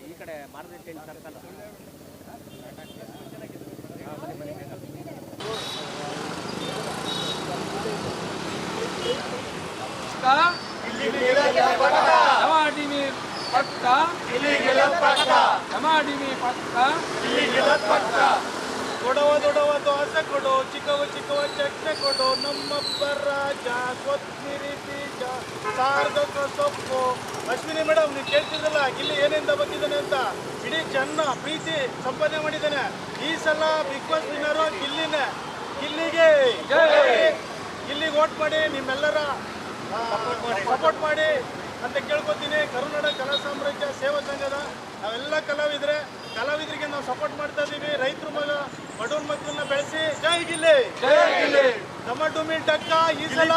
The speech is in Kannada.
ಈ ಕಡೆ ಮಾರುತಿ ಸರ್ಕಲ್ ಕೊಡವ ದೊಡವ ದೋಸೆ ಕೊಡು, ಚಿಕ್ಕವ ಚಿಕ್ಕವ ಚಟ್ನಿ ಕೊಡು, ನಮ್ಮಬ್ಬ ರಾಜ ಕೊತ್ತಂಬರಿ ಬೀಜ ಸಾರ್ದಕ ಸೊಪ್ಪು. ಅಶ್ವಿನಿ ಮೇಡಮ್, ನೀವು ಕೇಳ್ತಿದ್ರಲ್ಲ ಗಿಲ್ಲಿ ಏನಿಂದ ಬಂದಿದ್ದಾನೆ ಅಂತ. ಇಡೀ ಜನ ಪ್ರೀತಿ ಸಂಪಾದನೆ ಮಾಡಿದ್ದಾನೆ. ಈ ಸಲ ಬಿಗ್ ಬಾಸ್ ವಿನ್ನರು ಗಿಲ್ಲಿಗೆ ವೋಟ್ ಮಾಡಿ, ನಿಮ್ಮೆಲ್ಲರ ಸಪೋರ್ಟ್ ಮಾಡಿ ಅಂತ ಕೇಳ್ಕೊತೀನಿ. ಕರುನಾಡ ಕಲಾ ಸಾಮ್ರಾಜ್ಯ ಸೇವಾ ಸಂಘದ ನಾವೆಲ್ಲ ಕಲಾವಿದರಿಗೆ ನಾವು ಸಪೋರ್ಟ್ ಮಾಡ್ತಾ ಇದ್ದೀವಿ. ರೈತರ ಮಗ ಬಡವ್ರ ಮಕ್ಕಳನ್ನ ಬೆಳೆಸಿ ಜೈ ಗಿಲ್ಲಿ, ಡಮ ಡುಮಿ ಡಕ್ಕ ಈ ಸಲ